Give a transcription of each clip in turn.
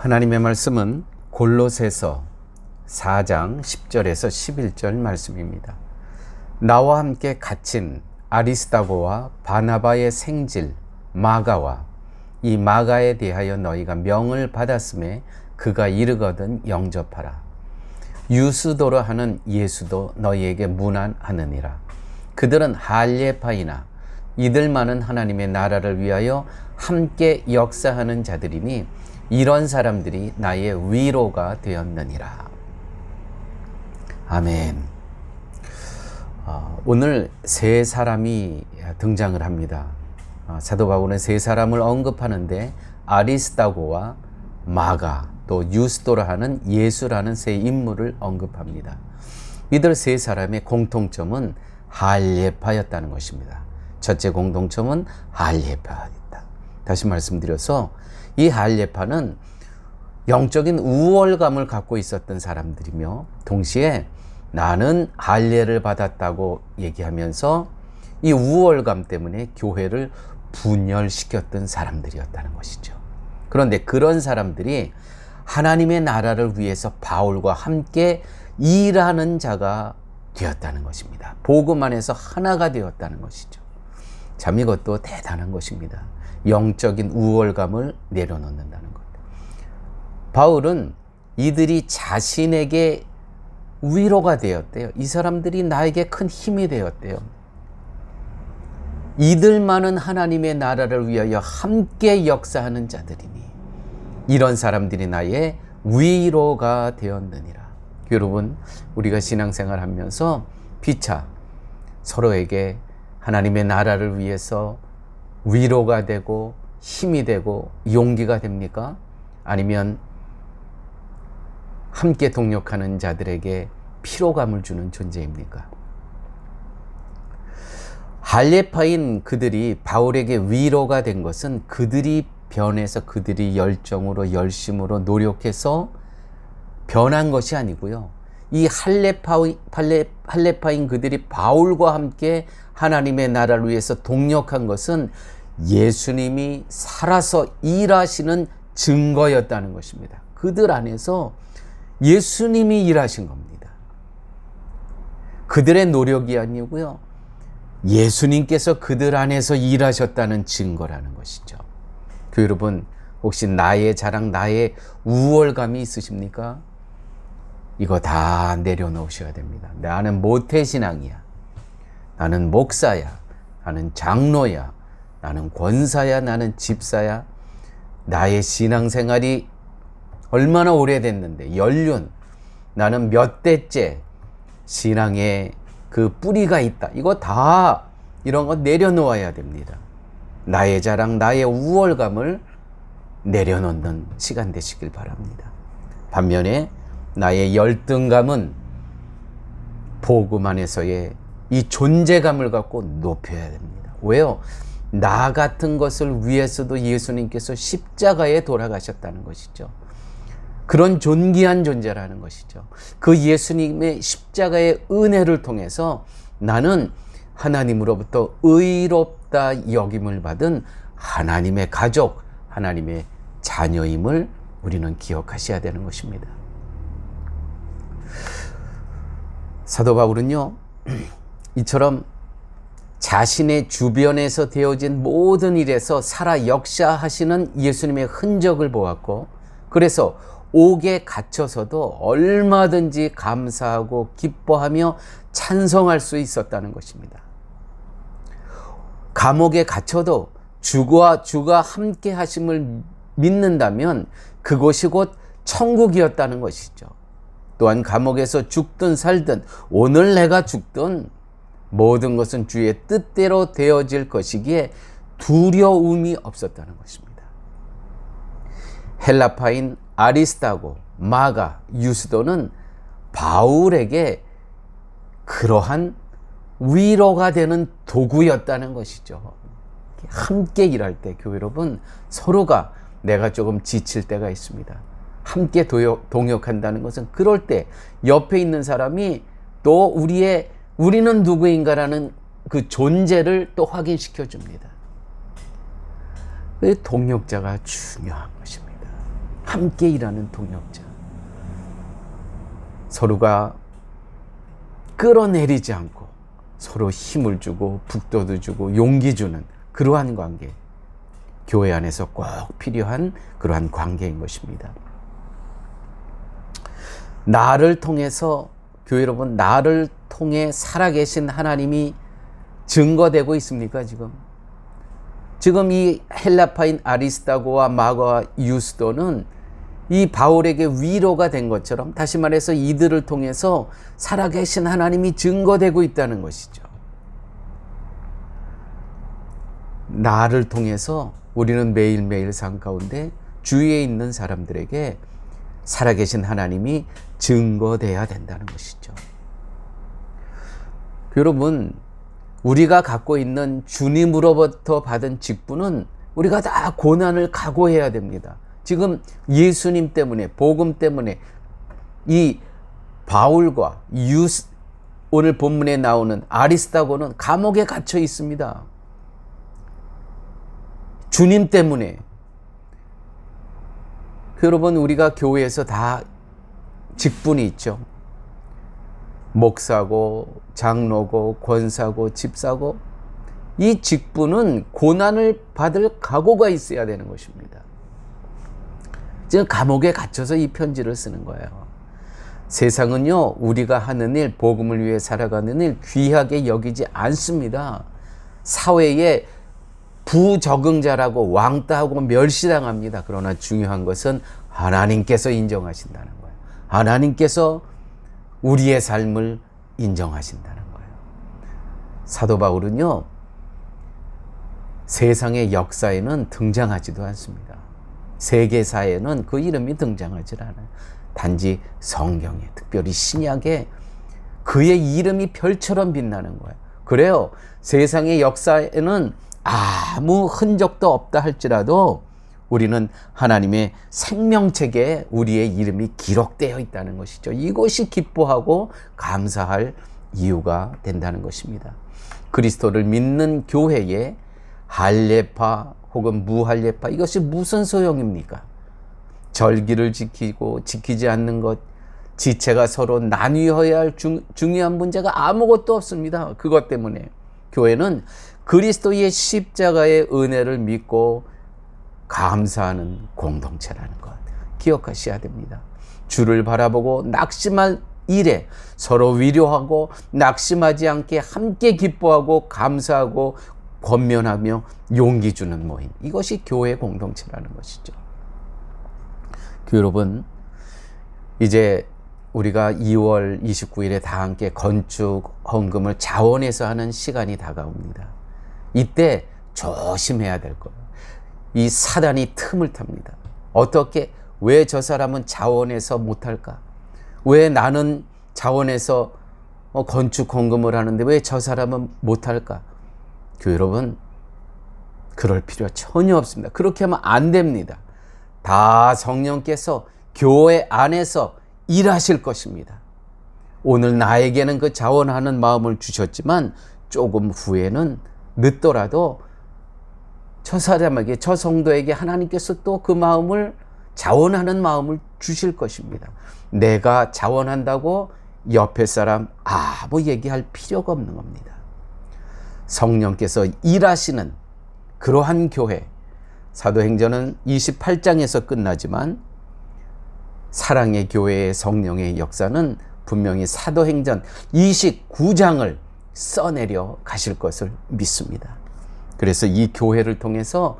하나님의 말씀은 골로새서 4장 10절에서 11절 말씀입니다. 나와 함께 갇힌 아리스다고와 바나바의 생질 마가와 이 마가에 대하여 너희가 명을 받았음에 그가 이르거든 영접하라. 유스도로 하는 예수도 너희에게 문안하느니라. 그들은 할례파이나 이들만은 하나님의 나라를 위하여 함께 역사하는 자들이니 이런 사람들이 나의 위로가 되었느니라. 아멘. 오늘 세 사람이 등장을 합니다. 사도 바울은 세 사람을 언급하는데 아리스다고와 마가 또 유스도라 하는 예수라는 세 인물을 언급합니다. 이들 세 사람의 공통점은 할례파였다는 것입니다. 첫째 공통점은 할례파였다. 다시 말씀드려서 이 할례파는 영적인 우월감을 갖고 있었던 사람들이며 동시에 나는 할례를 받았다고 얘기하면서 이 우월감 때문에 교회를 분열시켰던 사람들이었다는 것이죠. 그런데 그런 사람들이 하나님의 나라를 위해서 바울과 함께 일하는 자가 되었다는 것입니다. 복음 안에서 하나가 되었다는 것이죠. 참 이것도 대단한 것입니다. 영적인 우월감을 내려놓는다는 것. 바울은 이들이 자신에게 위로가 되었대요. 이 사람들이 나에게 큰 힘이 되었대요. 이들만은 하나님의 나라를 위하여 함께 역사하는 자들이니 이런 사람들이 나의 위로가 되었느니라. 여러분, 우리가 신앙생활 하면서 피차 서로에게 하나님의 나라를 위해서 위로가 되고 힘이 되고 용기가 됩니까? 아니면 함께 동역하는 자들에게 피로감을 주는 존재입니까? 할례파인 그들이 바울에게 위로가 된 것은 그들이 변해서 그들이 열정으로 열심으로 노력해서 변한 것이 아니고요. 이 할례파인 그들이 바울과 함께 하나님의 나라를 위해서 동력한 것은 예수님이 살아서 일하시는 증거였다는 것입니다. 그들 안에서 예수님이 일하신 겁니다. 그들의 노력이 아니고요. 예수님께서 그들 안에서 일하셨다는 증거라는 것이죠. 여러분, 혹시 나의 자랑, 나의 우월감이 있으십니까? 이거 다 내려놓으셔야 됩니다. 나는 모태신앙이야. 나는 목사야. 나는 장로야. 나는 권사야. 나는 집사야. 나의 신앙생활이 얼마나 오래됐는데 연륜, 나는 몇 대째 신앙에 그 뿌리가 있다. 이거 다 이런 거 내려놓아야 됩니다. 나의 자랑, 나의 우월감을 내려놓는 시간 되시길 바랍니다. 반면에 나의 열등감은 복음 안에서의 이 존재감을 갖고 높여야 됩니다. 왜요? 나 같은 것을 위해서도 예수님께서 십자가에 돌아가셨다는 것이죠. 그런 존귀한 존재라는 것이죠. 그 예수님의 십자가의 은혜를 통해서 나는 하나님으로부터 의롭다 여김을 받은 하나님의 가족, 하나님의 자녀임을 우리는 기억하셔야 되는 것입니다. 사도 바울은요, 이처럼 자신의 주변에서 되어진 모든 일에서 살아 역사하시는 예수님의 흔적을 보았고, 그래서 옥에 갇혀서도 얼마든지 감사하고 기뻐하며 찬송할 수 있었다는 것입니다. 감옥에 갇혀도 주가 함께 하심을 믿는다면 그곳이 곧 천국이었다는 것이죠. 또한 감옥에서 죽든 살든 오늘 내가 죽든 모든 것은 주의 뜻대로 되어질 것이기에 두려움이 없었다는 것입니다. 헬라파인 아리스다고, 마가, 유스도는 바울에게 그러한 위로가 되는 도구였다는 것이죠. 함께 일할 때 교회 여러분, 서로가 내가 조금 지칠 때가 있습니다. 함께 동역한다는 것은 그럴 때 옆에 있는 사람이 또 우리는 누구인가라는 그 존재를 또 확인시켜 줍니다. 동역자가 중요한 것입니다. 함께 일하는 동역자. 서로가 끌어내리지 않고 서로 힘을 주고 북돋워 주고 용기 주는 그러한 관계. 교회 안에서 꼭 필요한 그러한 관계인 것입니다. 나를 통해서, 교회 여러분, 나를 통해 살아계신 하나님이 증거되고 있습니까? 지금 이 헬라파인 아리스다고와 마가와 유스도는 이 바울에게 위로가 된 것처럼, 다시 말해서 이들을 통해서 살아계신 하나님이 증거되고 있다는 것이죠. 나를 통해서 우리는 매일매일 삶 가운데 주위에 있는 사람들에게 살아계신 하나님이 증거돼야 된다는 것이죠. 여러분, 우리가 갖고 있는 주님으로부터 받은 직분은 우리가 다 고난을 각오해야 됩니다. 지금 예수님 때문에, 복음 때문에 이 바울과 오늘 본문에 나오는 아리스다고는 감옥에 갇혀 있습니다. 주님 때문에. 여러분, 우리가 교회에서 다 직분이 있죠. 목사고 장로고 권사고 집사고, 이 직분은 고난을 받을 각오가 있어야 되는 것입니다. 지금 감옥에 갇혀서 이 편지를 쓰는 거예요. 세상은요, 우리가 하는 일, 복음을 위해 살아가는 일 귀하게 여기지 않습니다. 사회에 부적응자라고 왕따하고 멸시당합니다. 그러나 중요한 것은 하나님께서 인정하신다는 거예요. 하나님께서 우리의 삶을 인정하신다는 거예요. 사도 바울은요, 세상의 역사에는 등장하지도 않습니다. 세계사에는 그 이름이 등장하지 않아요. 단지 성경에, 특별히 신약에 그의 이름이 별처럼 빛나는 거예요. 그래요, 세상의 역사에는 아무 흔적도 없다 할지라도 우리는 하나님의 생명책에 우리의 이름이 기록되어 있다는 것이죠. 이것이 기뻐하고 감사할 이유가 된다는 것입니다. 그리스도를 믿는 교회에 할례파 혹은 무할례파, 이것이 무슨 소용입니까? 절기를 지키고 지키지 않는 것, 지체가 서로 나뉘어야 할 중요한 문제가 아무것도 없습니다. 그것 때문에 교회는 그리스도의 십자가의 은혜를 믿고 감사하는 공동체라는 것 기억하셔야 됩니다. 주를 바라보고 낙심할 일에 서로 위로하고 낙심하지 않게 함께 기뻐하고 감사하고 권면하며 용기 주는 모임, 이것이 교회 공동체라는 것이죠. 여러분, 이제 우리가 2월 29일에 다 함께 건축 헌금을 자원해서 하는 시간이 다가옵니다. 이때 조심해야 될 거예요. 이 사단이 틈을 탑니다. 어떻게, 왜 저 사람은 자원해서 못할까? 왜 나는 자원해서 건축 헌금을 하는데 왜 저 사람은 못할까? 여러분, 그럴 필요 전혀 없습니다. 그렇게 하면 안 됩니다. 다 성령께서 교회 안에서 일하실 것입니다. 오늘 나에게는 그 자원하는 마음을 주셨지만 조금 후에는 늦더라도 저 사람에게, 저 성도에게 하나님께서 또 그 마음을, 자원하는 마음을 주실 것입니다. 내가 자원한다고 옆에 사람 아무 얘기할 필요가 없는 겁니다. 성령께서 일하시는 그러한 교회, 사도행전은 28장에서 끝나지만 사랑의 교회의 성령의 역사는 분명히 사도행전 29장을 써내려 가실 것을 믿습니다. 그래서 이 교회를 통해서,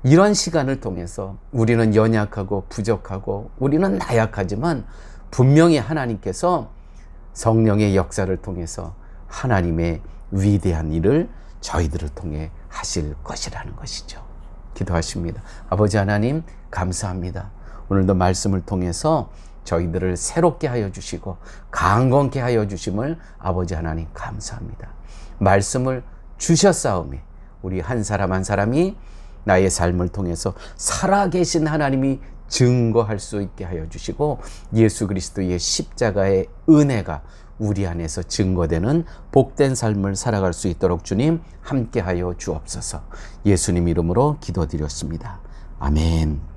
이런 시간을 통해서 우리는 연약하고 부족하고 우리는 나약하지만 분명히 하나님께서 성령의 역사를 통해서 하나님의 위대한 일을 저희들을 통해 하실 것이라는 것이죠. 기도하십니다. 아버지 하나님, 감사합니다. 오늘도 말씀을 통해서 저희들을 새롭게 하여 주시고 강건케 하여 주심을 아버지 하나님 감사합니다. 말씀을 주셨사오니 우리 한 사람 한 사람이 나의 삶을 통해서 살아계신 하나님이 증거할 수 있게 하여 주시고, 예수 그리스도의 십자가의 은혜가 우리 안에서 증거되는 복된 삶을 살아갈 수 있도록 주님 함께하여 주옵소서. 예수님 이름으로 기도드렸습니다. 아멘.